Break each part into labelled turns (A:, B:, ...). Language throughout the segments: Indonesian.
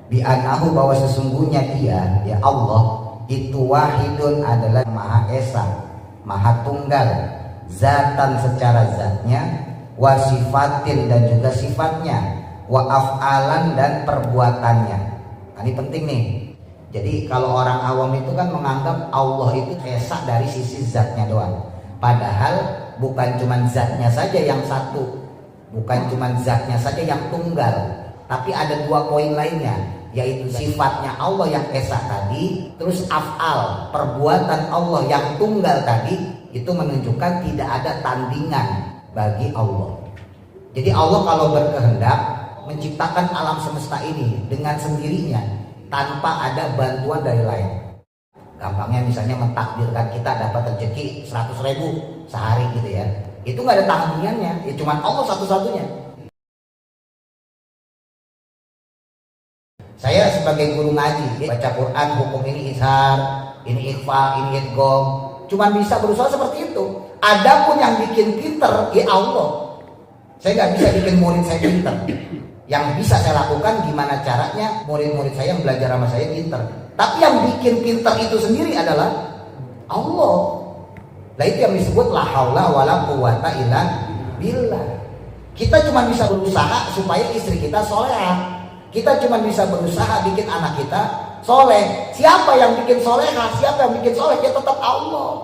A: Bi'anahu, bahwa sesungguhnya dia, ya Allah, itu wahidun adalah Maha Esa, Maha Tunggal, zatan secara zatnya, wa sifatin dan juga sifatnya, wa af'alan dan perbuatannya. Nah, ini penting nih. Jadi kalau orang awam itu kan menganggap Allah itu esa dari sisi zatnya doang. Padahal bukan cuma zatnya saja yang satu, bukan cuma zatnya saja yang tunggal, tapi ada dua poin lainnya, yaitu sifatnya Allah yang esa tadi, terus af'al, perbuatan Allah yang tunggal tadi, itu menunjukkan tidak ada tandingan bagi Allah. Jadi Allah kalau berkehendak menciptakan alam semesta ini dengan sendirinya tanpa ada bantuan dari lain. Gampangnya misalnya mentakdirkan kita dapat rezeki 100.000 sehari gitu ya, itu nggak ada tandingannya, ya cuma Allah satu-satunya. Saya sebagai guru ngaji, baca Quran, hukum ini ishar, ini ikhfa, ini idgham, cuma bisa berusaha seperti itu. Adapun yang bikin pinter, ya Allah. Saya nggak bisa bikin murid saya pinter. Yang bisa saya lakukan gimana caranya murid-murid saya yang belajar sama saya pinter. Tapi yang bikin pinter itu sendiri adalah Allah. Nah itu yang disebut la haula wala quwata illa billah. Kita cuma bisa berusaha supaya istri kita solehah. Kita cuma bisa berusaha bikin anak kita soleh. Siapa yang bikin solehah? Siapa yang bikin soleh? Ya tetap Allah.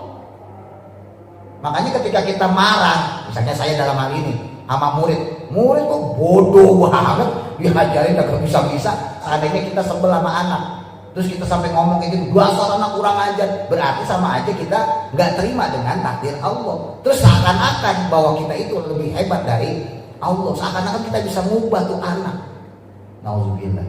A: Makanya ketika kita marah, misalnya saya dalam hal ini sama murid kok bodoh banget, diajarin gak bisa-bisa. Seandainya kita sebel sama anak, terus kita sampai ngomong kayak gitu, dasar anak kurang ajar, berarti sama aja kita nggak terima dengan takdir Allah. Terus seakan-akan bahwa kita itu lebih hebat dari Allah, seakan-akan kita bisa mengubah tuh anak. Nauzubillah.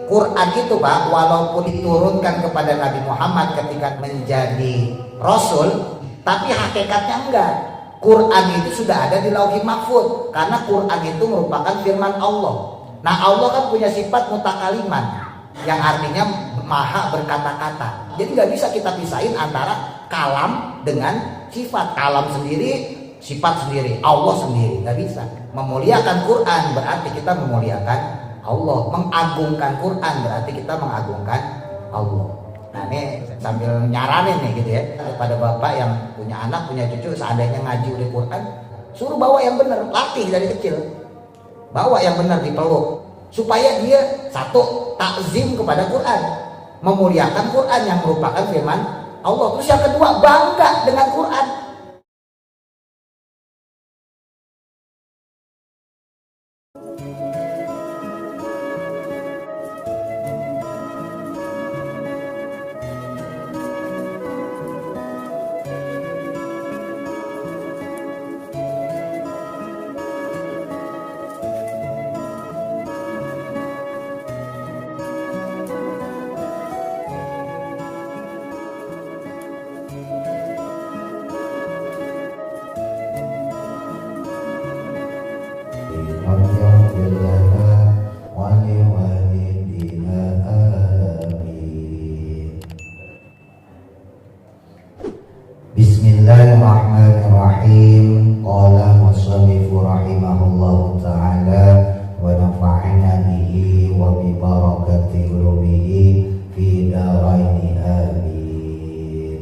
A: Quran itu Pak, walaupun diturunkan kepada Nabi Muhammad ketika menjadi Rasul, tapi hakikatnya enggak. Quran itu sudah ada di Lauhil Mahfuz, karena Quran itu merupakan firman Allah. Nah Allah kan punya sifat mutakaliman, yang artinya maha berkata-kata. Jadi nggak bisa kita pisahin antara kalam dengan sifat. Kalam sendiri, sifat sendiri, Allah sendiri, nggak bisa. Memuliakan Quran berarti kita memuliakan Allah, mengagungkan Quran berarti kita mengagungkan Allah. Nah ini sambil nyaranin nih gitu ya, kepada bapak yang punya anak, punya cucu, seandainya ngaji di Quran, suruh bawa yang benar, latih dari kecil, bawa yang benar, dipeluk, supaya dia satu, takzim kepada Quran, memuliakan Quran yang merupakan firman Allah. Terus yang kedua, bangga dengan Quran. Bismillahirrahmanirrahim. Qala musannifu rahimahullahu ta'ala wa nafa'ana bihi wa bi barakati ulumihi fi daraini amin.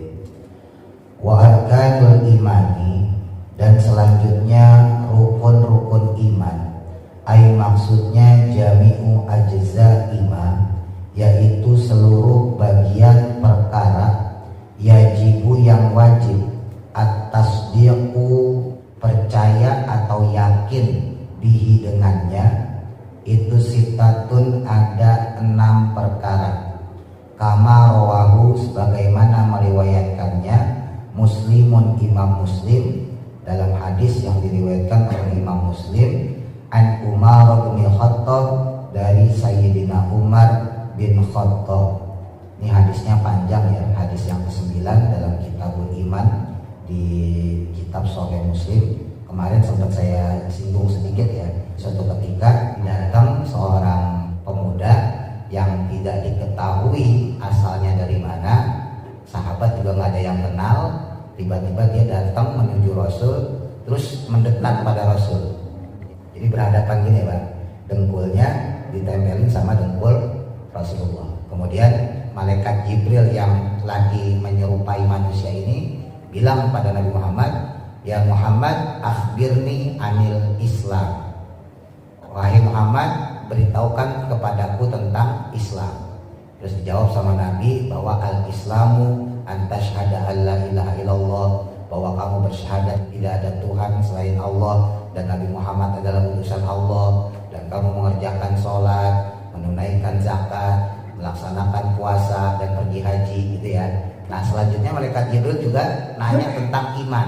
A: Wa arkanul imani, dan selanjutnya rukun-rukun iman, ay maksudnya jami'u ajza iman, yaitu seluruh bagian perkara, yajibu yang wajib, at-tasdiqu percaya atau yakin, bihi dengannya, itu sitatun ada 6 perkara. Kama rawahu sebagaimana meriwayatkannya Muslimun Imam Muslim dalam hadis yang diriwayatkan oleh Imam Muslim, an Umar bin Khattab, dari Sayyidina Umar bin Khattab. Ini hadisnya panjang ya, hadis yang ke-9 dalam Kitabul Iman di kitab Sahih Muslim. Kemarin sempat saya singgung sedikit ya. Suatu ketika datang seorang pemuda yang tidak diketahui asalnya dari mana, sahabat juga nggak ada yang kenal. Tiba-tiba dia datang menuju Rasul, terus mendekat pada Rasul. Jadi berhadapan gini Pak, dengkulnya ditempelin sama dengkul Rasulullah. Kemudian malaikat Jibril yang lagi menyerupai manusia ini bilang pada Nabi Muhammad, "Ya Muhammad, akhbirni anil Islam." Wahai Muhammad, beritahukan kepadaku tentang Islam. Terus dijawab sama Nabi bahwa al-Islamu antasyhada alla ilaha illallah, bahwa kamu bersyahadat tidak ada Tuhan selain Allah dan Nabi Muhammad adalah utusan Allah, dan kamu mengerjakan sholat, menunaikan zakat, melaksanakan puasa dan pergi haji, gitu ya. Nah, selanjutnya malaikat Jibril juga nanya tentang iman.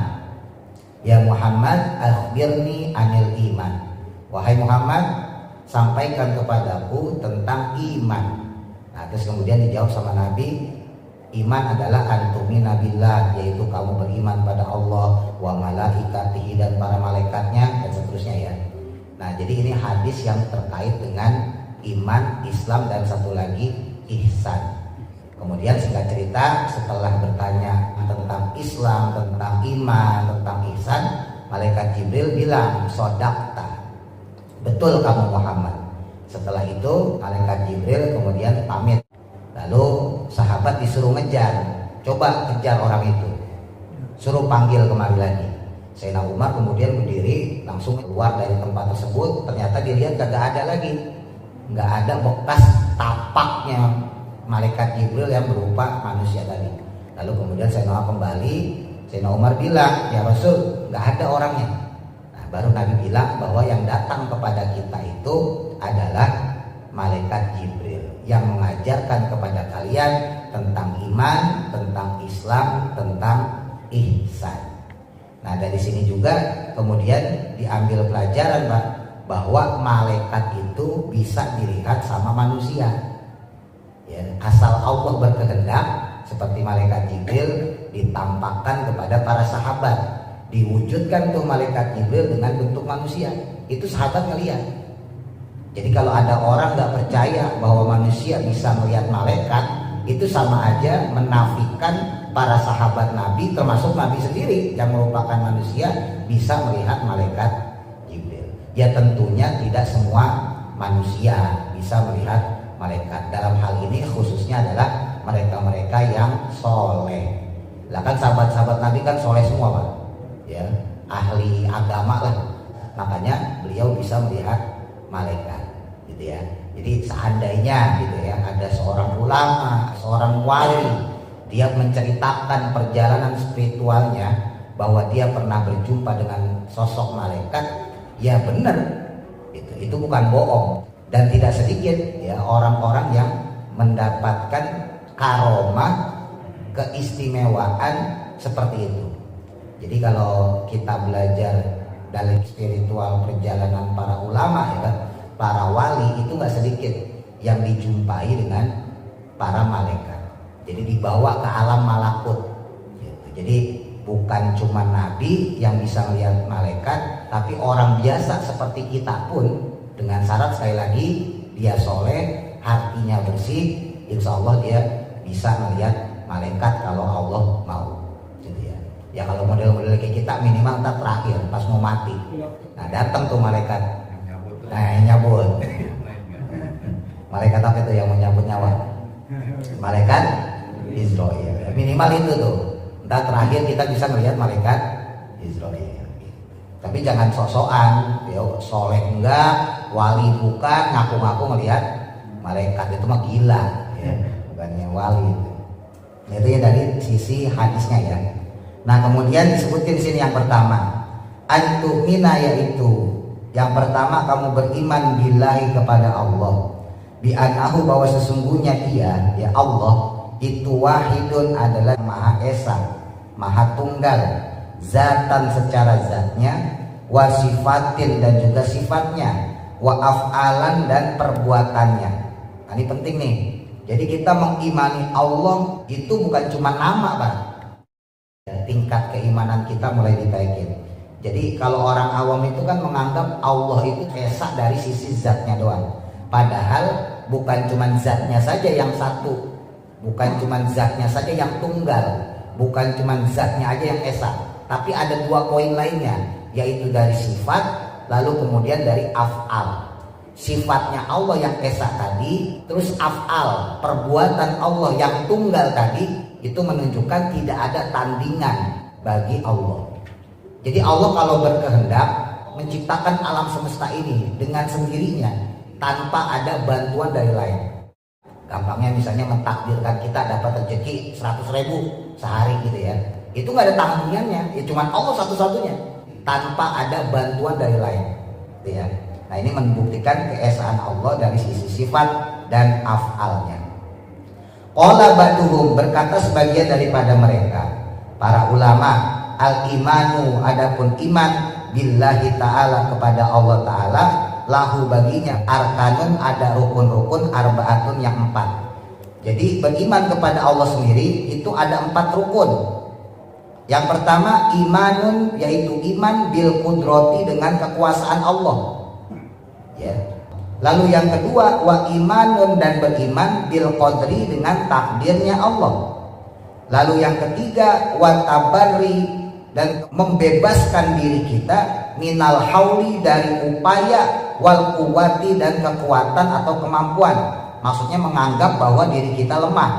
A: Ya Muhammad, akhbirni anil iman. Wahai Muhammad, sampaikan kepadaku tentang iman. Nah, terus kemudian dijawab sama Nabi, iman adalah antumina billah, yaitu kamu beriman pada Allah, wa malaikatihi, dan para malaikatnya, dan seterusnya ya. Nah, jadi ini hadis yang terkait dengan iman, Islam, dan satu lagi ihsan. Kemudian singkat cerita, setelah bertanya tentang Islam, tentang iman, tentang ihsan, malaikat Jibril bilang, sodakta, betul kamu Muhammad. Setelah itu malaikat Jibril kemudian pamit. Lalu sahabat disuruh ngejar, coba kejar orang itu, suruh panggil kemari lagi. Sayyidina Umar kemudian berdiri langsung keluar dari tempat tersebut. Ternyata dilihat kagak ada lagi, nggak ada bekas tapaknya malaikat Jibril yang berupa manusia tadi. Lalu kemudian Sayyidina Umar kembali. Sayyidina Umar bilang, ya Rasul, nggak ada orangnya. Nah, baru Nabi bilang bahwa yang datang kepada kita itu adalah malaikat Jibril yang mengajarkan kepada kalian tentang iman, tentang Islam, tentang ihsan. Nah, dari sini juga kemudian diambil pelajaran, Pak, bahwa malaikat itu bisa dilihat sama manusia. Ya, asal Allah berkehendak, seperti malaikat Jibril ditampakkan kepada para sahabat, diwujudkan tuh malaikat Jibril dengan bentuk manusia. Itu sahabat ngelihat. Jadi kalau ada orang nggak percaya bahwa manusia bisa melihat malaikat, itu sama aja menafikan para sahabat Nabi, termasuk Nabi sendiri yang merupakan manusia, bisa melihat malaikat Jibril. Ya tentunya tidak semua manusia bisa melihat malaikat. Dalam hal ini khususnya adalah mereka-mereka yang soleh. Lah kan sahabat-sahabat Nabi kan soleh semua, Pak. Ya, ahli agama lah. Makanya beliau bisa melihat malaikat, gitu ya. Jadi seandainya gitu ya, ada seorang ulama, seorang wali, dia menceritakan perjalanan spiritualnya bahwa dia pernah berjumpa dengan sosok malaikat, ya benar, itu bukan bohong. Dan tidak sedikit ya orang-orang yang mendapatkan karomah, keistimewaan seperti itu. Jadi kalau kita belajar dalam spiritual perjalanan para ulama, ya kan, para wali itu nggak sedikit yang dijumpai dengan para malaikat. Jadi dibawa ke alam malakut. Gitu. Jadi bukan cuma nabi yang bisa melihat malaikat, tapi orang biasa seperti kita pun, dengan syarat sekali lagi dia soleh, hatinya bersih, insya Allah dia bisa melihat malaikat kalau Allah mau. Gitu ya. Ya kalau model-model kayak kita minimal ntar terakhir pas mau mati. Nah datang tuh malaikat. Nah nyabut. Malaikat apa itu yang menyambut nyawa? Malaikat Israel. Minimal itu tuh. Ntar terakhir kita bisa melihat malaikat Israel. Tapi jangan sok-sokan, ya soleh enggak, wali bukan, ngaku-ngaku melihat malaikat, itu mah gila, ya. Bukannya wali. Itu ya dari sisi hadisnya ya. Nah kemudian disebutkan di sini yang pertama, antumina, yaitu yang pertama kamu beriman billahi kepada Allah, bi annahu, bahwa sesungguhnya dia ya Allah itu wahidun, adalah maha esa, maha tunggal, zatan secara zatnya, wa sifatin dan juga sifatnya, wa af'alan dan perbuatannya. Nah, ini penting nih. Jadi kita mengimani Allah itu bukan cuma nama, Pak. Tingkat keimanan kita mulai ditaikin. Jadi kalau orang awam itu kan menganggap Allah itu esa dari sisi zatnya doang. Padahal bukan cuma zatnya saja yang satu, bukan cuma zatnya saja yang tunggal, bukan cuma zatnya aja yang esa, tapi ada dua poin lainnya, yaitu dari sifat, lalu kemudian dari af'al. sifatnya Allah yang esa tadi, terus af'al, perbuatan Allah yang tunggal tadi, itu menunjukkan tidak ada tandingan bagi Allah. Jadi Allah kalau berkehendak menciptakan alam semesta ini dengan sendirinya tanpa ada bantuan dari lain. Gampangnya misalnya mentakdirkan kita dapat rezeki 100.000 sehari gitu ya, itu nggak ada tandingannya, ya cuman Allah satu-satunya tanpa ada bantuan dari lain gitu ya. Nah ini membuktikan keesaan Allah dari sisi sifat dan af'alnya. Qala ba'duhum, berkata sebagian daripada mereka para ulama, al-imanu, adapun iman billahi ta'ala, kepada Allah ta'ala, lahu, baginya, arkanun, ada rukun-rukun, arbaatun, yang 4. Jadi beriman kepada Allah sendiri itu ada 4 rukun. Yang pertama imanun, yaitu iman bil qudrati, dengan kekuasaan Allah ya. Lalu yang kedua wa imanun, dan beriman bil qadri, dengan takdirnya Allah. Lalu yang ketiga wa tabarri, dan membebaskan diri kita minal hauli, dari upaya, wal quwati, dan kekuatan atau kemampuan. Maksudnya menganggap bahwa diri kita lemah,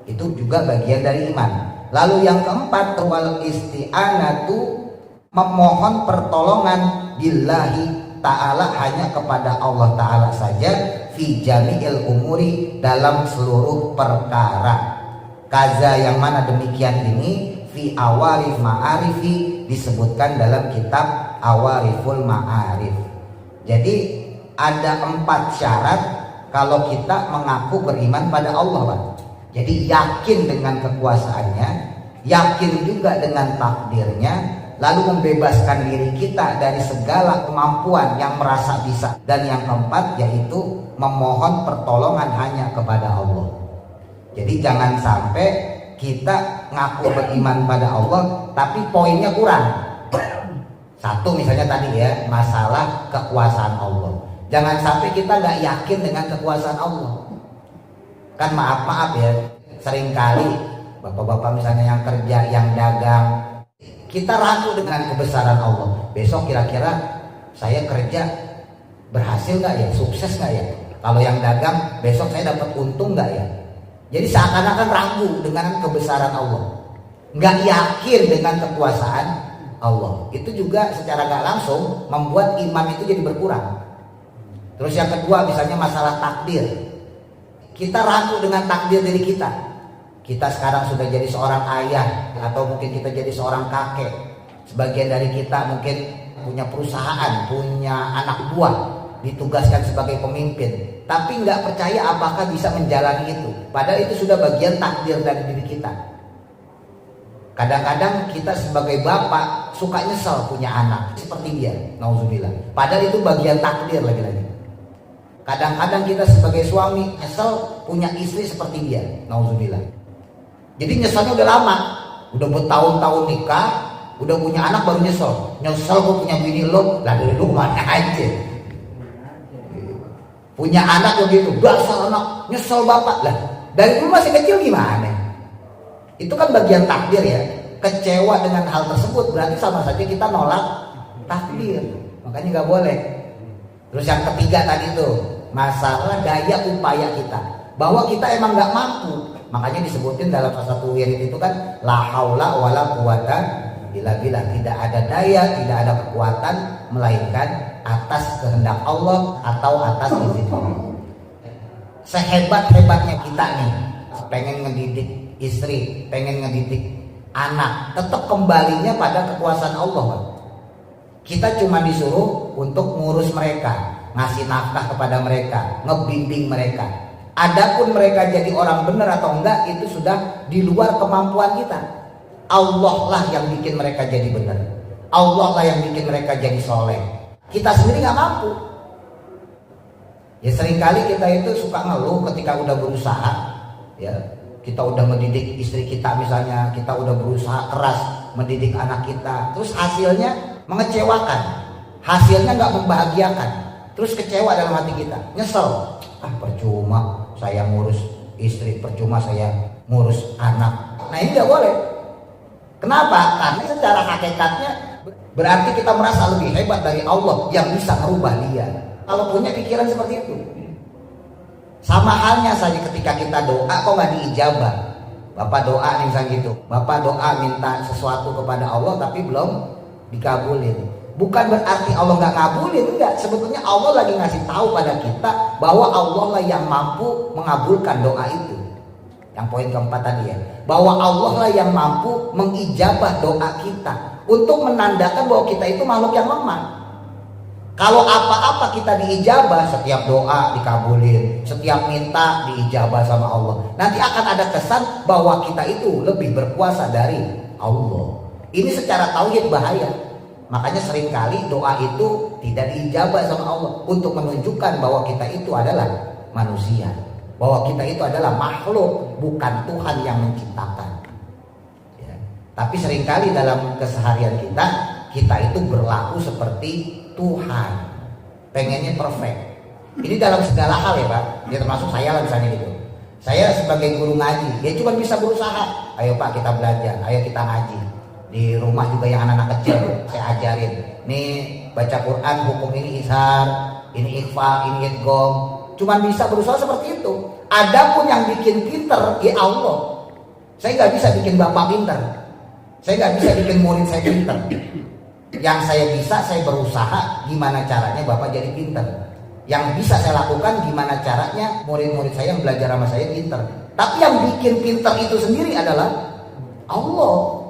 A: itu juga bagian dari iman. Lalu yang keempat wal isti'anatu, memohon pertolongan billahi ta'ala, hanya kepada Allah ta'ala saja, fi jami'il umuri, dalam seluruh perkara. Kaza, yang mana demikian ini, fi awarif ma'arifi, disebutkan dalam kitab Awariful Ma'arif. Jadi ada 4 syarat kalau kita mengaku beriman pada Allah, Pak. Jadi yakin dengan kekuasaannya, yakin juga dengan takdirnya, lalu membebaskan diri kita dari segala kemampuan yang merasa bisa. Dan yang keempat yaitu memohon pertolongan hanya kepada Allah. Jadi jangan sampai kita ngaku beriman pada Allah tapi poinnya kurang. Satu misalnya tadi ya, masalah kekuasaan Allah. Jangan sampai kita nggak yakin dengan kekuasaan Allah. Kan maaf ya, seringkali bapak-bapak misalnya yang kerja, yang dagang, kita ragu dengan kebesaran Allah. Besok kira-kira saya kerja berhasil nggak ya, sukses nggak ya? Kalau yang dagang, besok saya dapat untung nggak ya? Jadi seakan-akan ragu dengan kebesaran Allah, nggak yakin dengan kekuasaan Allah. Itu juga secara nggak langsung membuat iman itu jadi berkurang. Terus yang kedua misalnya masalah takdir, kita ragu dengan takdir diri kita. Kita sekarang sudah jadi seorang ayah, atau mungkin kita jadi seorang kakek. Sebagian dari kita mungkin punya perusahaan, punya anak buah, ditugaskan sebagai pemimpin, tapi nggak percaya apakah bisa menjalani itu. Padahal itu sudah bagian takdir dari diri kita. Kadang-kadang kita sebagai bapak suka nyesel punya anak seperti dia, nauzubillah. Padahal itu bagian takdir lagi-lagi. Kadang-kadang kita sebagai suami nyesel punya istri seperti dia, nauzubillah. Jadi nyeselnya udah lama, udah bertahun-tahun nikah, udah punya anak baru nyesel. Nyesel gue punya bini lo, lah dari lu mana aja. Punya anak begitu, dasar anak, nyesel bapak lah. Dari dulu masih kecil gimana? Itu kan bagian takdir ya. Kecewa dengan hal tersebut berarti sama saja kita nolak takdir. Makanya nggak boleh. Terus yang ketiga tadi tuh masalah daya upaya kita, bahwa kita emang nggak mampu. Makanya disebutin dalam salah satu wirid itu kan la haula wala quwata illa billah, tidak ada daya, tidak ada kekuatan melainkan atas kehendak Allah atau atas izin Allah. Sehebat-hebatnya kita nih pengen ngedidik istri, pengen ngedidik anak, tetap kembalinya pada kekuasaan Allah, Pak. Kita cuma disuruh untuk ngurus mereka, ngasih nafkah kepada mereka, ngebimbing mereka. Adapun mereka jadi orang benar atau enggak itu sudah di luar kemampuan kita. Allah lah yang bikin mereka jadi benar. Allah lah yang bikin mereka jadi soleh. Kita sendiri nggak mampu. Ya seringkali kita itu suka ngeluh ketika udah berusaha, ya kita udah mendidik istri kita misalnya, kita udah berusaha keras mendidik anak kita, terus hasilnya mengecewakan, hasilnya nggak membahagiakan, terus kecewa dalam hati kita, nyesel, percuma saya ngurus istri, percuma saya ngurus anak. Nah ini nggak boleh. Kenapa? Karena secara hakikatnya berarti kita merasa lebih hebat dari Allah yang bisa merubah dia. kalau punya pikiran seperti itu. Sama halnya saja ketika kita doa kok nggak diijabah. Bapak doa nih misalnya gitu, Bapak doa minta sesuatu kepada Allah tapi belum dikabulin. Bukan berarti Allah nggak kabulin, enggak. Sebetulnya Allah lagi ngasih tahu pada kita bahwa Allah lah yang mampu mengabulkan doa itu. Yang poin keempat tadi ya, bahwa Allah lah yang mampu mengijabah doa kita, untuk menandakan bahwa kita itu makhluk yang lemah. Kalau apa-apa kita diijabah, setiap doa dikabulin, setiap minta diijabah sama Allah, nanti akan ada kesan bahwa kita itu lebih berkuasa dari Allah. Ini secara tauhid bahaya. Makanya seringkali doa itu tidak diijabah sama Allah, untuk menunjukkan bahwa kita itu adalah manusia, bahwa kita itu adalah makhluk, bukan Tuhan yang menciptakan ya. Tapi seringkali dalam keseharian kita itu berlaku seperti Tuhan, pengennya perfect. Ini dalam segala hal ya Pak, ya termasuk saya lah misalnya gitu. Saya sebagai guru ngaji, ya cuma bisa berusaha. Ayo Pak kita belajar, ayo kita ngaji. Di rumah juga yang anak-anak kecil saya ajarin. Nih baca Quran, hukum ini ishar, ini ikhfa, ini idgham. Cuma bisa berusaha seperti itu. Adapun yang bikin pinter, ya Allah. Saya nggak bisa bikin bapak pinter. Saya nggak bisa bikin murid saya pinter. Yang saya bisa, saya berusaha gimana caranya bapak jadi pinter. Yang bisa saya lakukan gimana caranya murid-murid saya yang belajar sama saya pinter. Tapi yang bikin pinter itu sendiri adalah Allah.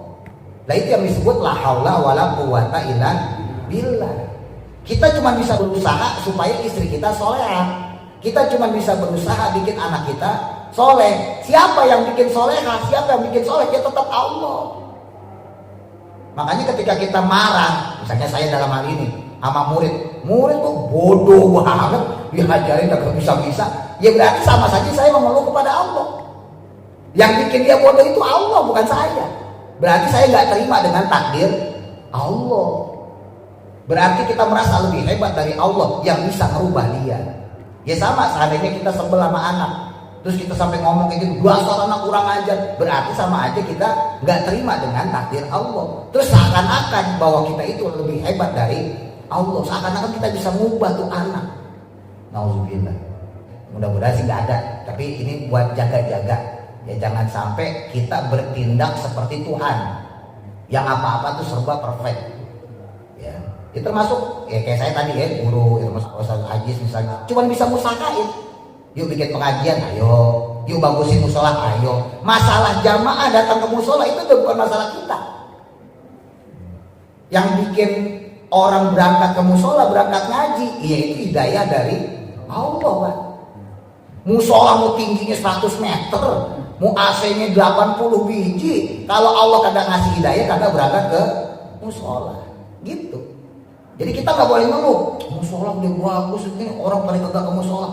A: Nah itu yang disebut la haula wala quwata illa billah. Kita cuma bisa berusaha supaya istri kita solehah. Kita cuma bisa berusaha bikin anak kita soleh. Siapa yang bikin solehah? Siapa yang bikin soleh? Ya tetap Allah. Makanya ketika kita marah, misalnya saya dalam hal ini sama murid tuh bodoh banget, diajarin gak bisa-bisa, ya berarti sama saja saya mengeluh kepada Allah. Yang bikin dia bodoh itu Allah, bukan saya. Berarti saya nggak terima dengan takdir Allah. Berarti kita merasa lebih hebat dari Allah yang bisa merubah dia. Ya sama, seandainya kita sebel sama anak, terus kita sampai ngomong kayak gitu, dasar anak kurang ajar, berarti sama aja kita nggak terima dengan takdir Allah. Terus seakan-akan bahwa kita itu lebih hebat dari Allah, seakan-akan kita bisa mengubah tuh anak. Nauzubillah. Mudah-mudahan sih nggak ada, tapi ini buat jaga-jaga. Ya jangan sampai kita bertindak seperti Tuhan, yang apa-apa tuh serba perfect. Ya, itu termasuk ya kayak saya tadi ya, guru, itu termasuk Ustaz Ajis misalnya, cuma bisa musahain. Yuk bikin pengajian, ayo. Yuk bagusin musola, ayo. Masalah jamaah datang ke musola itu udah bukan masalah kita. Yang bikin orang berangkat ke musola, berangkat ngaji, ya itu hidayah dari Allah Pak. Musola mau tingginya 100 meter, mau AC-nya 80 biji, kalau Allah kagak ngasih hidayah, kagak berangkat ke musola. Gitu. Jadi kita nggak boleh ngeluh, musola udah bagus, ini orang paling kagak ke musola.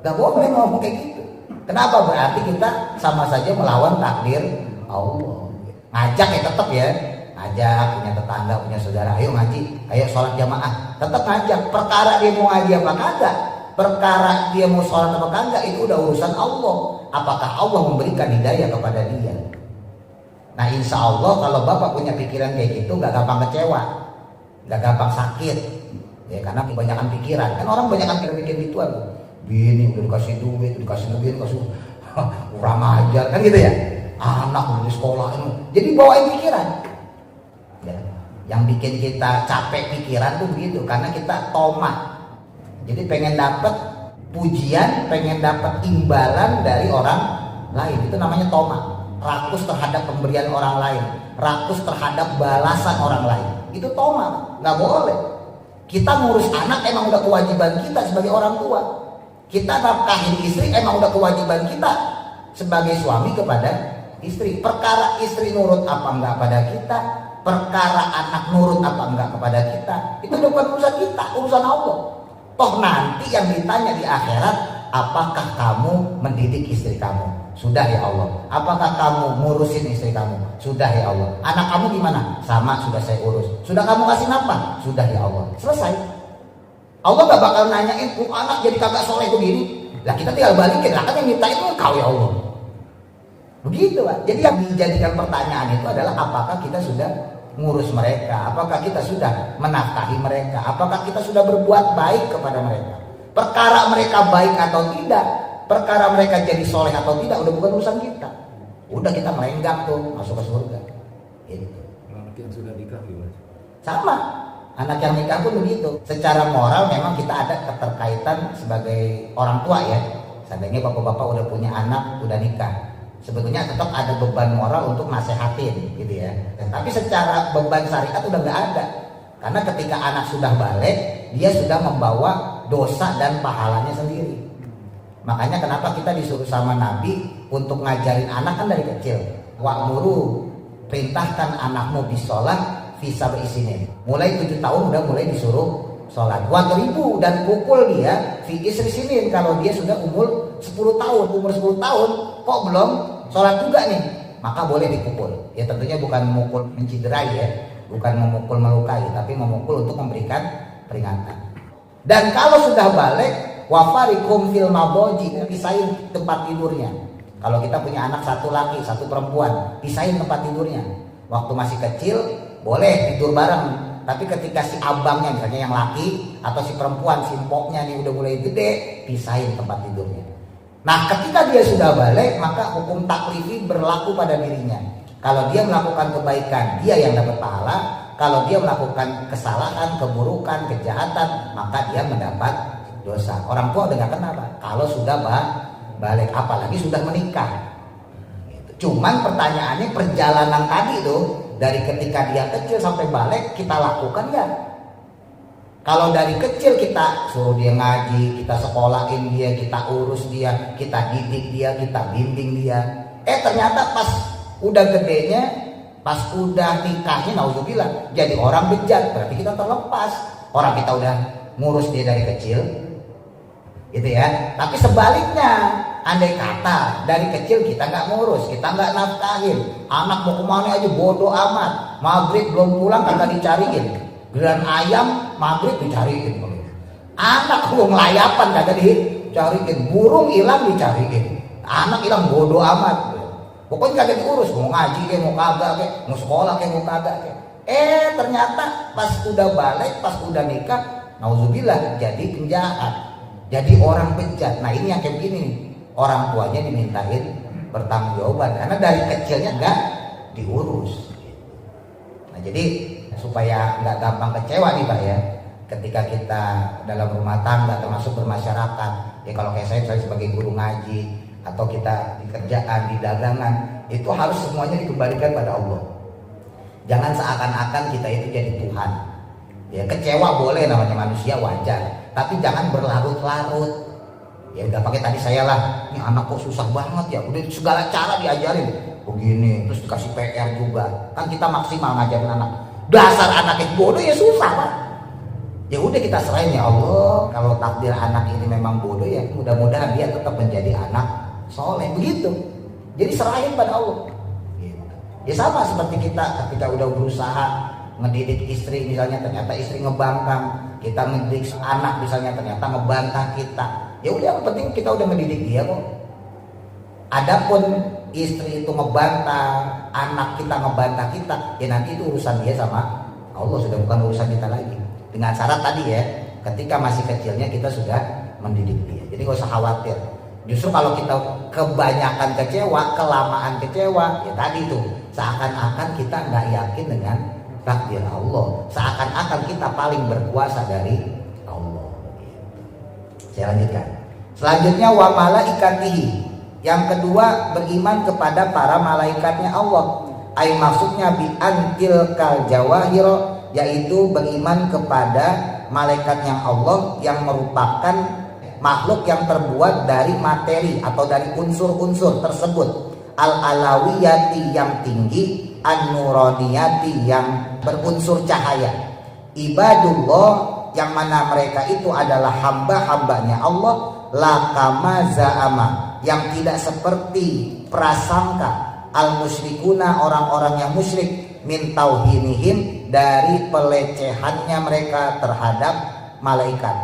A: Gak boleh ngomong kayak gitu. Kenapa? Berarti kita sama saja melawan takdir Allah. Ngajak ya tetap ya, ngajak punya tetangga, punya saudara, ayo ngaji, ayo sholat jamaah, tetap ngajak. Perkara dia mau ngaji apa kagak, perkara dia mau sholat apa kagak, itu udah urusan Allah. Apakah Allah memberikan hidayah kepada dia? Nah insya Allah kalau bapak punya pikiran kayak gitu, gak gampang kecewa, gak gampang sakit ya, karena kebanyakan pikiran. Kan orang kebanyakan pikir gituan, bini udah dikasih duit, dikasih mobil, dikasih kurang ajar kan gitu ya, anak udah di sekolah ini, jadi bawain pikiran ya. Yang bikin kita capek pikiran tuh begitu, karena kita tomat. Jadi pengen dapat pujian, pengen dapat imbalan dari orang lain, itu namanya tomat. Rakus terhadap pemberian orang lain, rakus terhadap balasan orang lain, itu tomat. Nggak boleh. Kita ngurus anak emang udah kewajiban kita sebagai orang tua. Kita nafkahin istri emang udah kewajiban kita sebagai suami kepada istri. Perkara istri nurut apa enggak pada kita, perkara anak nurut apa enggak kepada kita, itu bukan urusan kita, urusan Allah. Toh nanti yang ditanya di akhirat, apakah kamu mendidik istri kamu? Sudah ya Allah. Apakah kamu ngurusin istri kamu? Sudah ya Allah. Anak kamu gimana? Sama, sudah saya urus. Sudah kamu kasih nafkah? Sudah ya Allah. Selesai. Allah gak bakal nanyain, anak jadi kagak soleh begini. Lah kita tinggal balikin, lah kan yang minta itu kau ya Allah. Begitu Pak. Jadi yang dijadikan pertanyaan itu adalah apakah kita sudah ngurus mereka? Apakah kita sudah menafkahi mereka? Apakah kita sudah berbuat baik kepada mereka? Perkara mereka baik atau tidak, perkara mereka jadi soleh atau tidak, udah bukan urusan kita. Udah kita melenggang tuh masuk ke surga. Gitu.
B: Anak yang sudah nikah gimana?
A: Sama, anak yang nikah pun begitu. Secara moral memang kita ada keterkaitan sebagai orang tua ya. Seandainya bapak-bapak udah punya anak, udah nikah, sebetulnya tetap ada beban moral untuk nasehatin gitu ya. Tapi secara beban syariat udah nggak ada. Karena ketika anak sudah balik, dia sudah membawa dosa dan pahalanya sendiri. Makanya kenapa kita disuruh sama Nabi untuk ngajarin anak kan dari kecil. Wa'muru, perintahkan anakmu bisolat visa berisinin. Mulai 7 tahun udah mulai disuruh sholat. Wadribu, dan pukul dia fi isri sinin kalau dia sudah umur 10 tahun. Umur 10 tahun kok belum sholat juga nih, maka boleh dipukul. Ya tentunya bukan memukul menciderai ya, bukan memukul melukai, tapi memukul untuk memberikan peringatan. Dan kalau sudah balik, wafarikum fil maboji, pisahin tempat tidurnya. Kalau kita punya anak satu laki, satu perempuan, pisahin tempat tidurnya. Waktu masih kecil boleh tidur bareng, tapi ketika si abangnya misalnya yang laki atau si perempuan, si mpoknya nih udah mulai gede, pisahin tempat tidurnya. Nah ketika dia sudah balik, maka hukum taklifi berlaku pada dirinya. Kalau dia melakukan kebaikan, dia yang dapat pahala. Kalau dia melakukan kesalahan, keburukan, kejahatan, maka dia mendapat dosa. Orang tua udah gak kenapa kalau sudah balik, apalagi sudah menikah. Cuman pertanyaannya, perjalanan tadi tuh dari ketika dia kecil sampai balik kita lakukan gak? Kalau dari kecil kita suruh dia ngaji, kita sekolahin dia, kita urus dia, kita didik dia, kita bimbing dia. Ternyata pas udah gedenya, pas udah nikahnya, nauzubillah, jadi orang bejat, berarti kita terlepas. Orang kita udah ngurus dia dari kecil, gitu ya. Tapi sebaliknya, andai kata dari kecil kita nggak ngurus, kita nggak nafkahin, anak mau kemana aja bodoh amat, maghrib belum pulang kagak dicariin, giliran ayam maghrib dicariin, anak lu ngelayapan kagak dicariin, burung hilang dicariin, anak hilang bodoh amat, pokoknya kagak diurus, mau ngaji kayak mau kagak kayak, mau sekolah kayak mau kagak kayak. Ternyata pas udah balik, pas udah nikah, nauzubillah, jadi penjahat, jadi orang bejat. Nah ini yang kayak begini nih, orang tuanya dimintain pertanggungjawaban karena dari kecilnya nggak diurus. Nah jadi supaya nggak gampang kecewa nih Pak ya, ketika kita dalam rumah tangga termasuk bermasyarakat ya, kalau kayak saya sebagai guru ngaji atau kita di kerjaan, di dagangan, itu harus semuanya dikembalikan pada Allah. Jangan seakan-akan kita itu jadi Tuhan. Ya kecewa boleh, namanya manusia, wajar, tapi jangan berlarut-larut. Ya udah pakai tadi saya lah, ini anak kok susah banget ya, udah segala cara diajarin begini, terus dikasih PR juga, kan kita maksimal ngajarin anak. Dasar anaknya bodoh ya susah Pak. Ya udah kita serahin ya Allah, kalau takdir anak ini memang bodoh ya mudah-mudahan dia tetap menjadi anak soleh, begitu. Jadi serahin pada Allah. Gitu. Ya sama seperti kita ketika udah berusaha ngedidik istri misalnya, ternyata istri ngebangkang, kita ngedidik anak misalnya ternyata ngebantah kita. Ya udah, yang penting kita udah mendidik dia kok. Adapun istri itu ngebantah, anak kita ngebantah kita, ya nanti itu urusan dia sama Allah, sudah bukan urusan kita lagi. Dengan syarat tadi ya, ketika masih kecilnya kita sudah mendidik dia. Jadi gak usah khawatir. Justru kalau kita kebanyakan kecewa, kelamaan kecewa, ya tadi tuh seakan-akan kita nggak yakin dengan takdir Allah, seakan-akan kita paling berkuasa dari Allah. Saya lanjutkan. Selanjutnya wa malaikatihi. Yang kedua, beriman kepada para malaikatnya Allah. Ai maksudnya bi antil kal jawahir, yaitu beriman kepada malaikatnya Allah yang merupakan makhluk yang terbuat dari materi atau dari unsur-unsur tersebut. Al-alawiyati yang tinggi, an-nuraniyati yang berunsur cahaya. Ibadullah yang mana mereka itu adalah hamba-hambanya Allah, la kama za'ama, yang tidak seperti prasangka al-musyrikuna, orang-orang yang musyrik, min tauhinihim, dari pelecehannya mereka terhadap malaikat.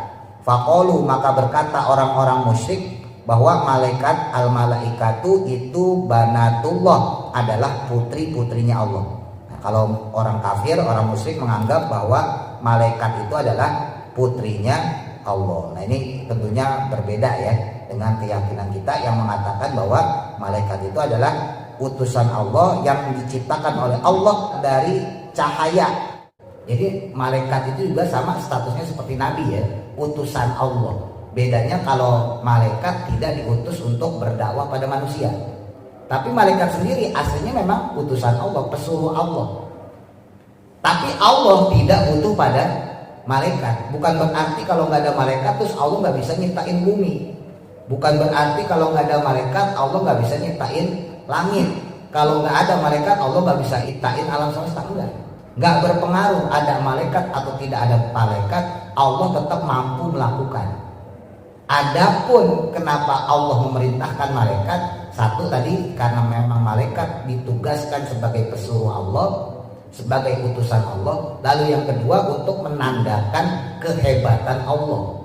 A: Faqalu, maka berkata orang-orang musyrik bahwa malaikat al-malaikatu itu banatullah, adalah putri-putrinya Allah. Nah, Kalau orang kafir, orang musyrik menganggap bahwa malaikat itu adalah putrinya Allah. Nah ini tentunya berbeda ya dengan keyakinan kita yang mengatakan bahwa malaikat itu adalah utusan Allah yang diciptakan oleh Allah dari cahaya. Jadi malaikat itu juga sama statusnya seperti nabi ya, utusan Allah. Bedanya kalau malaikat tidak diutus untuk berdakwah pada manusia. Tapi malaikat sendiri aslinya memang utusan Allah, pesuruh Allah. Tapi Allah tidak butuh pada malaikat. Bukan berarti kalau nggak ada malaikat terus Allah nggak bisa nyiptain bumi. Bukan berarti kalau nggak ada malaikat Allah nggak bisa nyiptain langit. Kalau nggak ada malaikat Allah nggak bisa nyiptain alam semesta. Nggak berpengaruh ada malaikat atau tidak ada malaikat, Allah tetap mampu melakukan. Adapun kenapa Allah memerintahkan malaikat, satu tadi karena memang malaikat ditugaskan sebagai pesuruh Allah, sebagai utusan Allah. Lalu yang kedua untuk menandakan kehebatan Allah.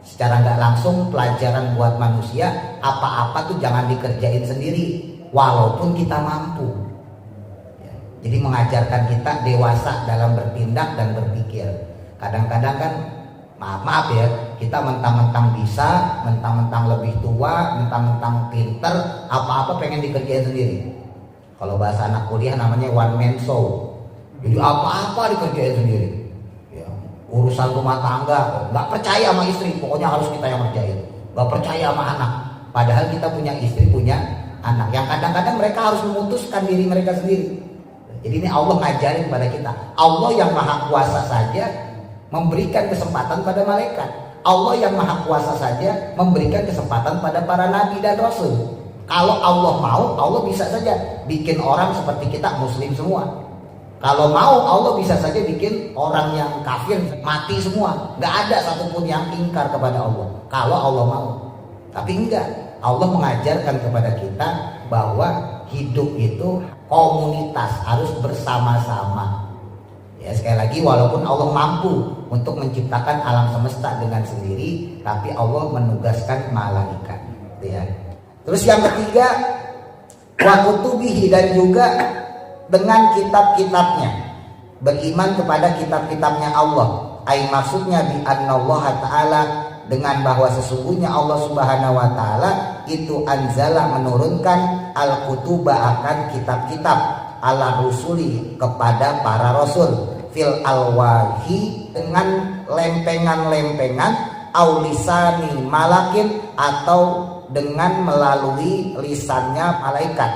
A: Secara nggak langsung pelajaran buat manusia, apa-apa tuh jangan dikerjain sendiri walaupun kita mampu. Jadi mengajarkan kita dewasa dalam bertindak dan berpikir. Kadang-kadang kan maaf ya, kita mentang-mentang bisa, mentang-mentang lebih tua, mentang-mentang pinter, apa-apa pengen dikerjain sendiri. Kalau bahasa anak kuliah namanya one man show. Jadi apa-apa dikerjain sendiri. Ya, urusan rumah tangga, nggak percaya sama istri, pokoknya harus kita yang kerjain. Nggak percaya sama anak, padahal kita punya istri, punya anak. Yang kadang-kadang mereka harus memutuskan diri mereka sendiri. Jadi ini Allah ngajarin kepada kita. Allah yang maha kuasa saja memberikan kesempatan pada malaikat. Allah yang maha kuasa saja memberikan kesempatan pada para nabi dan rasul. Kalau Allah mau, Allah bisa saja bikin orang seperti kita muslim semua. Kalau mau, Allah bisa saja bikin orang yang kafir mati semua. Gak ada satupun yang ingkar kepada Allah kalau Allah mau. Tapi enggak, Allah mengajarkan kepada kita bahwa hidup itu komunitas, harus bersama-sama. Ya, sekali lagi walaupun Allah mampu untuk menciptakan alam semesta dengan sendiri, tapi Allah menugaskan malaikat, ya. Terus yang ketiga, wa kutubihi, dan juga dengan kitab-kitabnya, beriman kepada kitab-kitabnya Allah. Ai maksudnya bi annallaha ta'ala, dengan bahwa sesungguhnya Allah Subhanahu wa taala itu anzala, menurunkan al-kutuba, akan kitab-kitab, ala rusuli, kepada para rasul, fil alwahi, dengan lempengan-lempengan, aulisani malakin, atau dengan melalui lisannya malaikat.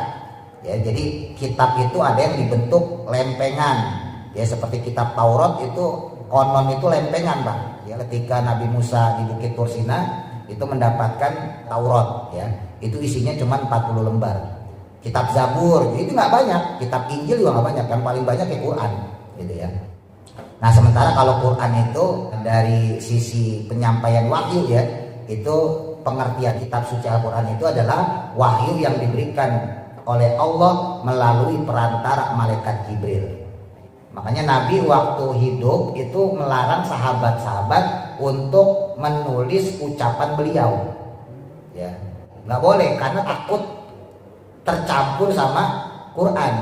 A: Ya, jadi kitab itu ada yang dibentuk lempengan. Ya, seperti kitab Taurat itu konon itu lempengan, Bang. Ya, ketika Nabi Musa di Bukit Tursina itu mendapatkan Taurat, ya, itu isinya cuma 40 lembar. Kitab Zabur itu nggak banyak, kitab Injil juga nggak banyak, yang paling banyak ya Quran, gitu ya. Nah, sementara kalau Quran itu dari sisi penyampaian wahyu, ya, itu pengertian kitab suci Al-Quran itu adalah wahyu yang diberikan oleh Allah melalui perantara malaikat Jibril. Makanya Nabi waktu hidup itu melarang sahabat-sahabat untuk menulis ucapan beliau. Ya, nggak boleh karena takut tercampur sama Quran.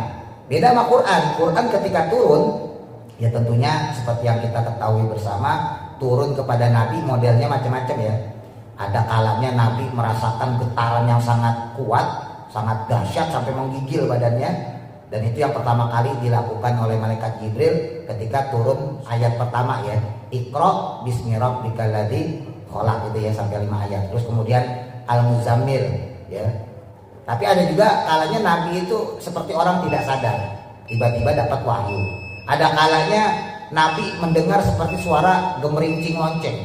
A: Beda sama Quran. Quran ketika turun, ya tentunya seperti yang kita ketahui bersama, turun kepada Nabi modelnya macam-macam ya. Ada kalanya Nabi merasakan getaran yang sangat kuat, sangat dahsyat sampai menggigil badannya. Dan itu yang pertama kali dilakukan oleh malaikat Jibril ketika turun ayat pertama, ya, Iqra bismi rabbikal ladzi khalaq, itu ya, sampai 5 ayat. Terus kemudian Al-Muzammil, ya. Tapi ada juga kalanya Nabi itu seperti orang tidak sadar, tiba-tiba dapat wahyu. Ada kalanya Nabi mendengar seperti suara gemerincing lonceng.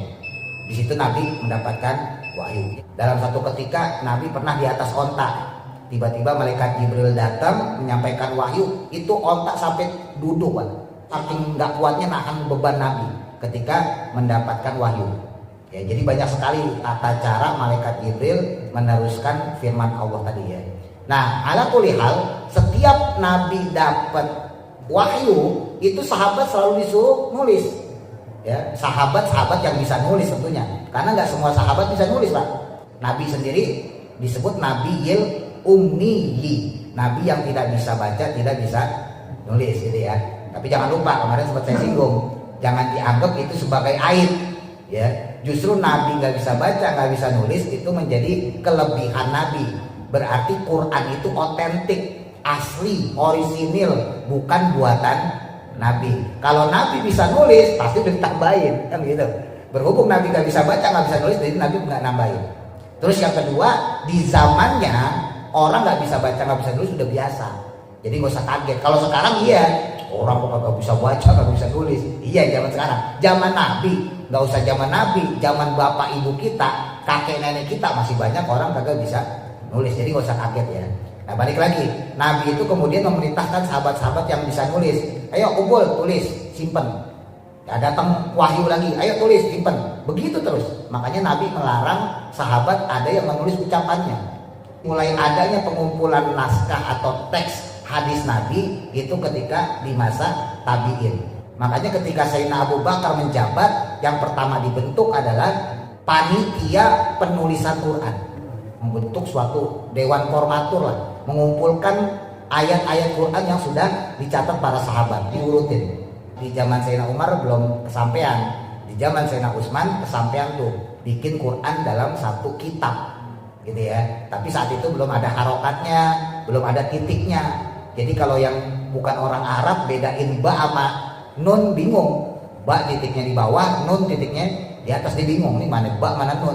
A: Di situ Nabi mendapatkan wahyu. Dalam satu ketika Nabi pernah di atas onta. Tiba-tiba malaikat Jibril datang menyampaikan wahyu, itu ontak sampai duduk, Pak. Saking nggak kuatnya nahan beban Nabi ketika mendapatkan wahyu. Ya, jadi banyak sekali tata cara malaikat Jibril meneruskan firman Allah tadi, ya. Nah, ala kulli hal, setiap Nabi dapat wahyu, itu sahabat selalu disuruh nulis. Ya, sahabat-sahabat yang bisa nulis tentunya. Karena nggak semua sahabat bisa nulis, Pak. Nabi sendiri disebut Nabi Ummiyi, Nabi yang tidak bisa baca, tidak bisa nulis gitu ya. Tapi jangan lupa kemarin sempat saya singgung, jangan dianggap itu sebagai aib ya. Justru Nabi nggak bisa baca, nggak bisa nulis itu menjadi kelebihan Nabi. Berarti Quran itu otentik, asli, orisinil, bukan buatan Nabi. Kalau Nabi bisa nulis pasti udah ditambahin kan gitu. Berhubung Nabi nggak bisa baca, nggak bisa nulis, jadi Nabi nggak nambahin. Terus yang kedua, di zamannya orang nggak bisa baca, nggak bisa nulis sudah biasa. Jadi nggak usah kaget. Kalau sekarang iya, orang kok nggak bisa baca, nggak bisa nulis. Iya zaman sekarang. Zaman Nabi, nggak usah zaman Nabi, zaman bapak ibu kita, kakek nenek kita masih banyak orang kagak bisa nulis. Jadi nggak usah kaget ya. Nah balik lagi, Nabi itu kemudian memerintahkan sahabat-sahabat yang bisa nulis, ayo kumpul, tulis, simpen. Ya, datang wahyu lagi, ayo tulis, simpen. Begitu terus. Makanya Nabi melarang sahabat ada yang menulis ucapannya. Mulai adanya pengumpulan naskah atau teks hadis Nabi itu ketika di masa tabi'in. Makanya ketika Sayyidina Abu Bakar menjabat, yang pertama dibentuk adalah panitia penulisan Quran. Membentuk suatu dewan formatur lah, mengumpulkan ayat-ayat Quran yang sudah dicatat para sahabat, diurutin. Di zaman Sayyidina Umar belum kesampaian, di zaman Sayyidina Utsman kesampaian tuh bikin Quran dalam satu kitab gitu ya. Tapi saat itu belum ada harokatnya, belum ada titiknya. Jadi kalau yang bukan orang Arab bedain ba sama nun bingung. Ba titiknya di bawah, nun titiknya di atas, dia bingung nih mana ba mana nun.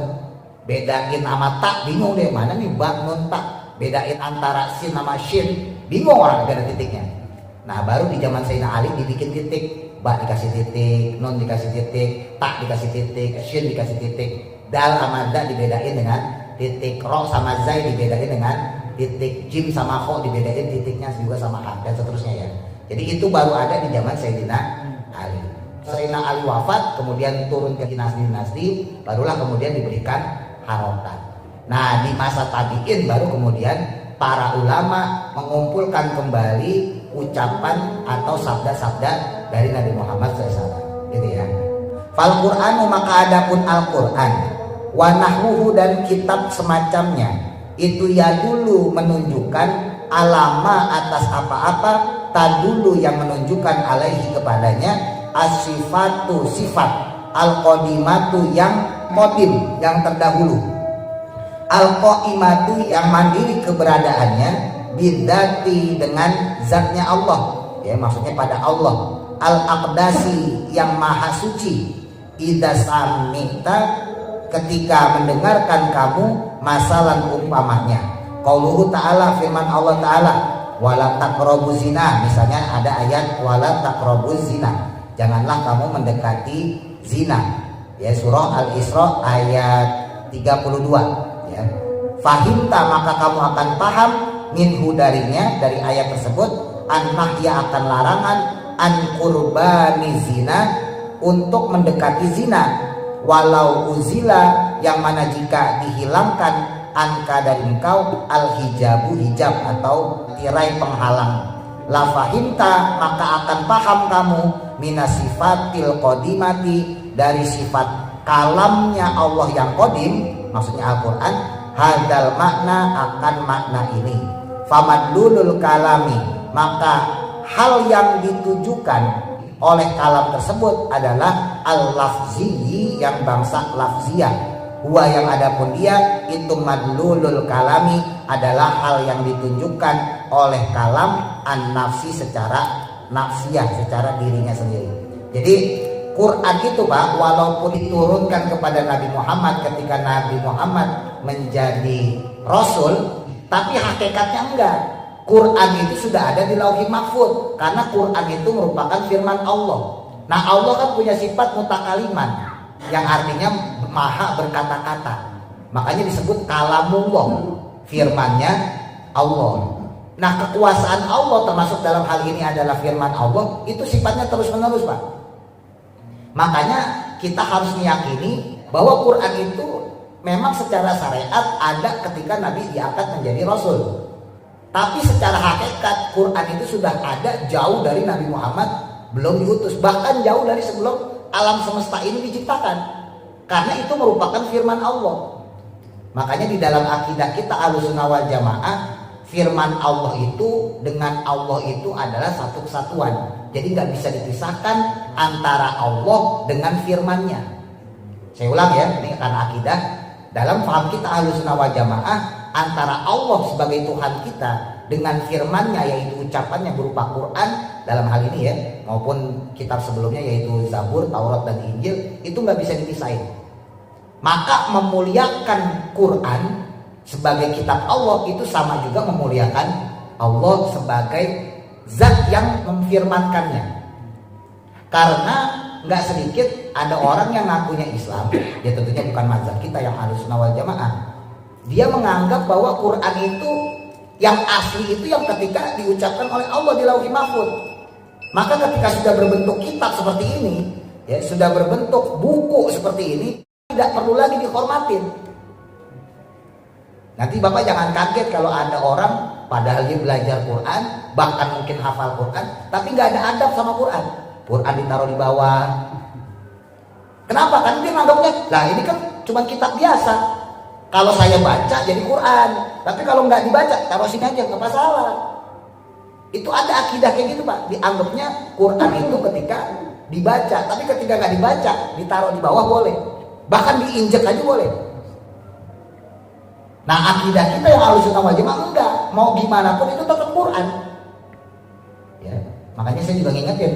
A: Bedain sama tak bingung deh, mana nih ba nun tak. Bedain antara sin sama shin bingung orang, gak ada titiknya. Nah baru di zaman Sayyidina Ali dibikin titik, ba dikasih titik, nun dikasih titik, tak dikasih titik, shin dikasih titik, dal sama da dibedain dengan titik, ro sama zai dibedain dengan titik, jim sama kho dibedain titiknya juga sama ha, dan seterusnya ya. Jadi itu baru ada di zaman Sayyidina Ali. Sayyidina Ali wafat, kemudian turun ke dinasti-dinasti, barulah kemudian diberikan harokat. Nah di masa tabi'in baru kemudian para ulama mengumpulkan kembali ucapan atau sabda-sabda dari Nabi Muhammad SAW gitu ya. Fal Qur'anu, maka adapun Al-Qur'an, wa nahwuhu, dan kitab semacamnya, itu ya dulu menunjukkan alama atas apa-apa, tadulu yang menunjukkan alaihi kepadanya, as-sifatu sifat, al-qadimatu yang qadim yang terdahulu, al-qaimatu yang mandiri keberadaannya, bidzati dengan zatnya Allah ya, maksudnya pada Allah, al-aqdasi yang maha suci, idza samita ketika mendengarkan kamu, masalan umpamanya, qauluhu ta'ala, firman Allah ta'ala, wala taqrabuz zina, misalnya ada ayat wala taqrabuz zina, janganlah kamu mendekati zina ya, surah Al-Isra ayat 32 ya. Fahimta, maka kamu akan paham, minhu darinya, dari ayat tersebut, an-nahya akan larangan, an qurbani zina, untuk mendekati zina, walau uzila, yang mana jika dihilangkan, anka dari engkau, al-hijabu, hijab atau tirai penghalang, la fahimta, maka akan paham kamu, minasifatil qadimati, dari sifat kalamnya Allah yang qadim, maksudnya Al-Quran, hadal makna, akan makna ini. Famadlulul kalami, maka hal yang ditujukan oleh kalam tersebut adalah al-lafzi, yang bangsa lafziyah. Huwa, yang adapun dia, itu madlulul kalami, adalah hal yang ditunjukkan oleh kalam, an-nafsi, secara nafsiyah, secara dirinya sendiri. Jadi Quran itu Pak, walaupun diturunkan kepada Nabi Muhammad ketika Nabi Muhammad menjadi Rasul, tapi hakikatnya enggak. Quran itu sudah ada di Lauhil Mahfuz, karena Quran itu merupakan firman Allah. Nah Allah kan punya sifat mutakaliman, yang artinya maha berkata-kata. Makanya disebut kalamullah, firmannya Allah. Nah kekuasaan Allah termasuk dalam hal ini adalah firman Allah, itu sifatnya terus menerus Pak. Makanya kita harus meyakini bahwa Quran itu memang secara syariat ada ketika Nabi diangkat menjadi Rasul. Tapi secara hakikat Quran itu sudah ada jauh dari Nabi Muhammad belum diutus, bahkan jauh dari sebelum alam semesta ini diciptakan, karena itu merupakan firman Allah. Makanya di dalam akidah kita Ahlussunnah wal Jamaah, firman Allah itu dengan Allah itu adalah satu kesatuan. Jadi nggak bisa dipisahkan antara Allah dengan firman-Nya. Saya ulang ya, ini karena akidah. Dalam paham kita Ahlussunnah wal Jamaah, antara Allah sebagai Tuhan kita dengan firman-Nya, yaitu ucapannya berupa Quran dalam hal ini ya, maupun kitab sebelumnya yaitu Zabur, Taurat dan Injil, itu nggak bisa dipisahin. Maka memuliakan Quran sebagai kitab Allah itu sama juga memuliakan Allah sebagai zat yang memfirmankannya. Karena nggak sedikit ada orang yang ngakunya Islam, ya tentunya bukan mazhab kita yang Ahlussunnah wal Jamaah. Dia menganggap bahwa Quran itu yang asli itu yang ketika diucapkan oleh Allah di Lauhul Mahfuz. Maka ketika sudah berbentuk kitab seperti ini, ya sudah berbentuk buku seperti ini, tidak perlu lagi dihormatin. Nanti Bapak jangan kaget kalau ada orang padahal dia belajar Quran, bahkan mungkin hafal Quran, tapi nggak ada adab sama Quran. Quran ditaruh di bawah. Kenapa? Kan dia nganggapnya, lah ini kan cuma kitab biasa. Kalau saya baca jadi Quran, tapi kalau nggak dibaca taruh sini aja, nggak masalah. Itu ada akidah kayak gitu Pak. Dianggapnya Quran itu ketika dibaca, tapi ketika nggak dibaca ditaruh di bawah boleh, bahkan diinjek aja boleh. Nah akidah kita yang Ahlussunnah wal Jamaah enggak, mau gimana pun itu tetap Quran. Ya, makanya saya juga ngingetin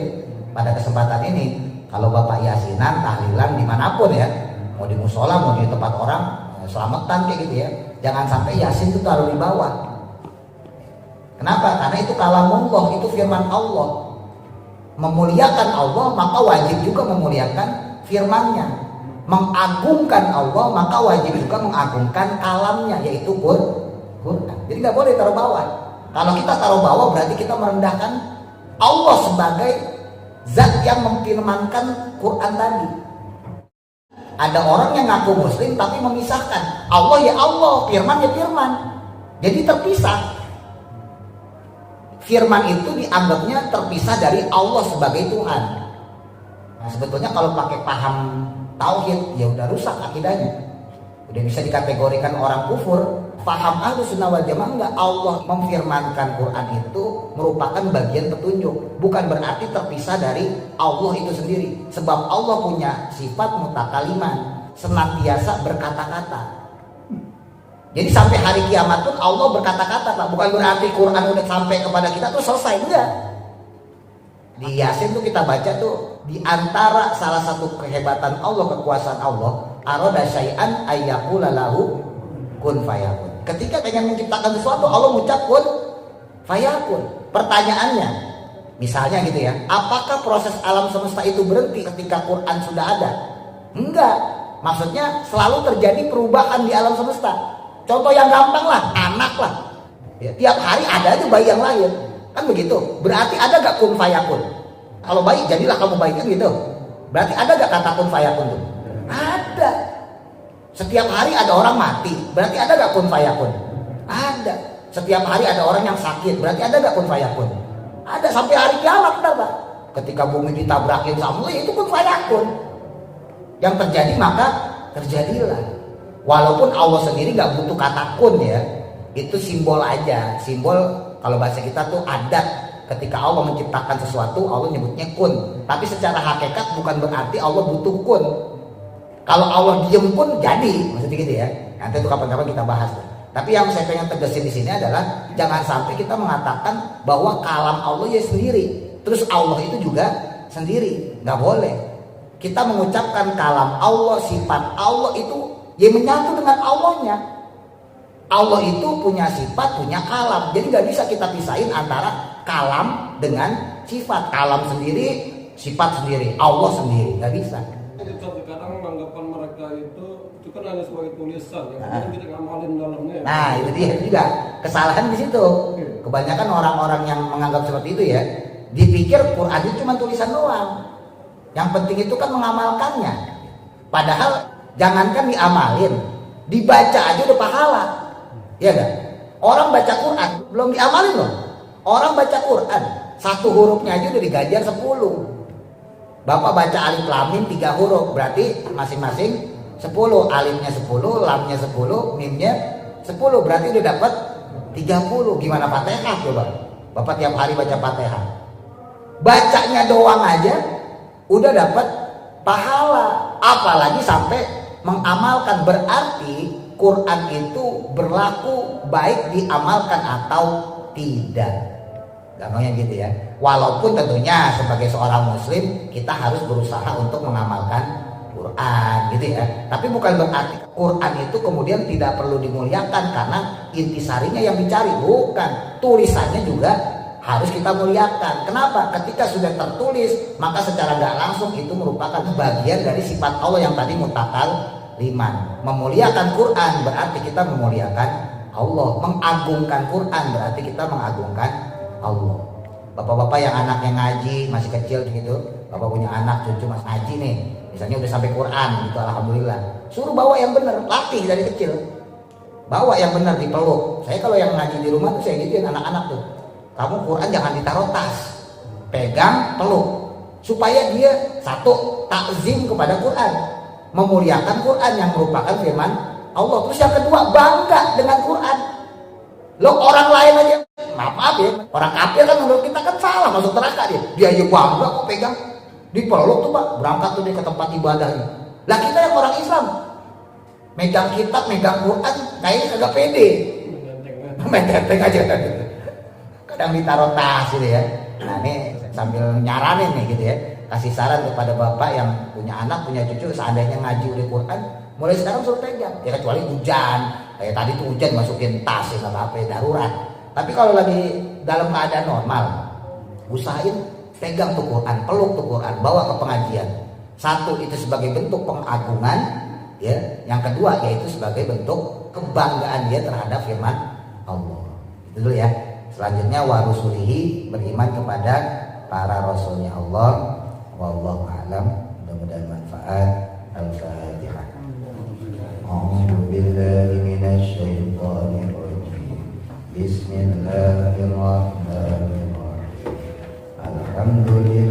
A: pada kesempatan ini, kalau Bapak yasinan, tahlilan dimanapun ya, mau di musola, mau di tempat orang, selamatan kayak gitu ya, jangan sampai yasin itu taruh di bawah. Kenapa? Karena itu kalamullah, itu firman Allah. Memuliakan Allah maka wajib juga memuliakan firman-Nya. Mengagungkan Allah maka wajib juga mengagungkan kalamnya, yaitu Quran. Jadi nggak boleh taruh bawah. Kalau kita taruh bawah berarti kita merendahkan Allah sebagai zat yang memfirmankan Quran tadi. Ada orang yang ngaku muslim tapi memisahkan Allah ya Allah, firman ya firman. Jadi terpisah. Firman itu dianggapnya terpisah dari Allah sebagai Tuhan. Nah sebetulnya kalau pakai paham tauhid ya udah rusak akidahnya, udah bisa dikategorikan orang kufur. Paham Ahlussunnah wal Jamaah enggak, Allah memfirmankan Quran itu merupakan bagian petunjuk, bukan berarti terpisah dari Allah itu sendiri. Sebab Allah punya sifat mutakaliman, senantiasa berkata-kata. Jadi sampai hari kiamat pun Allah berkata-kata Pak, bukan berarti Quran udah sampai kepada kita tuh selesai, enggak. Di Yasin tuh kita baca tuh, di antara salah satu kehebatan Allah, kekuasaan Allah, arada syai'an ayyaqula lahu kun fayakun. Ketika pengen menciptakan sesuatu, Allah mengucap kun fayakun. Pertanyaannya, misalnya gitu ya, apakah proses alam semesta itu berhenti ketika Quran sudah ada? Enggak. Maksudnya selalu terjadi perubahan di alam semesta. Contoh yang gampang lah, anak lah. Ya, tiap hari ada aja bayi yang lahir. Kan begitu. Berarti ada gak kun fayakun? Kalau bayi, jadilah kamu bayi, kan gitu. Berarti ada gak kata kun fayakun tuh? Ada. Setiap hari ada orang mati. Berarti ada gak kun fayakun? Ada. Setiap hari ada orang yang sakit. Berarti ada gak kun fayakun? Ada. Sampai hari kiamat, benar Pak. Ketika bumi ditabrakin sama itu kun fayakun. Yang terjadi maka terjadilah. Walaupun Allah sendiri gak butuh kata kun ya. Itu simbol aja. Simbol kalau bahasa kita tuh adat. Ketika Allah menciptakan sesuatu, Allah nyebutnya kun. Tapi secara hakikat bukan berarti Allah butuh kun. Kalau Allah diem pun jadi, maksudnya gitu ya. Nanti itu kapan-kapan kita bahas. Tapi yang saya pengen tegasin di sini adalah jangan sampai kita mengatakan bahwa kalam Allah ya sendiri, terus Allah itu juga sendiri. Nggak boleh. Kita mengucapkan kalam Allah, sifat Allah itu ya menyatu dengan Allahnya. Allah itu punya sifat, punya kalam. Jadi nggak bisa kita pisahin antara kalam dengan sifat. Kalam sendiri, sifat sendiri, Allah sendiri, nggak bisa.
C: Kadang anggapan mereka itu kan hanya sebagai tulisan yang kita ngamalin dalamnya.
A: Nah itu dia juga kesalahan di situ. Kebanyakan orang-orang yang menganggap seperti itu ya, dipikir Quran itu cuma tulisan doang. Yang penting itu kan mengamalkannya. Padahal jangankan diamalin, dibaca aja udah pahala. Iya kan? Orang baca Quran belum diamalin loh. Orang baca Quran satu hurufnya aja udah digajar 10. Bapak baca alif lam mim 3 huruf, berarti masing-masing 10. Alifnya 10, lamnya 10, mimnya 10, berarti udah dapat 30. Gimana Fatihah coba? Bapak tiap hari baca Fatihah. Bacanya doang aja udah dapat pahala, apalagi sampai mengamalkan. Berarti Quran itu berlaku baik diamalkan atau tidak. Gampangnya gitu ya. Walaupun tentunya sebagai seorang muslim kita harus berusaha untuk mengamalkan Quran gitu ya. Tapi bukan berarti Quran itu kemudian tidak perlu dimuliakan karena intisarinya yang dicari, bukan. Tulisannya juga harus kita muliakan. Kenapa? Ketika sudah tertulis, maka secara nggak langsung itu merupakan bagian dari sifat Allah yang tadi mutakal liman. Memuliakan Quran berarti kita memuliakan Allah. Mengagungkan Quran berarti kita mengagungkan Allah. Bapak-bapak yang anaknya ngaji masih kecil gitu, bapak punya anak cucu masih ngaji nih, misalnya udah sampai Quran gitu, alhamdulillah. Suruh bawa yang benar, latih dari kecil. Bawa yang benar, dipeluk. Saya kalau yang ngaji di rumah tuh saya gituin anak-anak tuh. Kamu Quran jangan ditaruh tas, pegang, peluk, supaya dia satu takzim kepada Quran, memuliakan Quran yang merupakan firman Allah. Terus yang kedua, bangga dengan Quran. Lo orang lain aja, maaf ya, orang kafir kan menurut kita kan salah masuk neraka dia aja bangga kok pegang, dipeluk tuh Pak, berangkat tuh dia ke tempat ibadahnya. Lah kita yang orang Islam megang kitab, megang Quran kayaknya kagak pede, main tenteng aja kadang ditaruh tas gitu ya. Nah ini sambil nyaranin nih gitu ya, kasih saran kepada bapak yang punya anak, punya cucu, seandainya ngaji udah Quran, mulai sekarang suruh pegang ya, kecuali hujan. Kayak tadi tuh hujan masukin tas ya, apa darurat. Tapi kalau lagi dalam keadaan normal, usahain pegang tuh Quran, peluk tuh Quran, bawa ke pengajian. Satu, itu sebagai bentuk pengagungan ya. Yang kedua yaitu sebagai bentuk kebanggaan dia terhadap firman Allah. Itu dulu ya. Selanjutnya wa rusulihi, beriman kepada para rasulnya Allah. Wallahu a'lam. Mudah-mudahan manfaat. Al-Fatihah. A'udzu billahi minasy syaithanir rajim. Bismillahirrahmanirrahim. Alhamdulillah.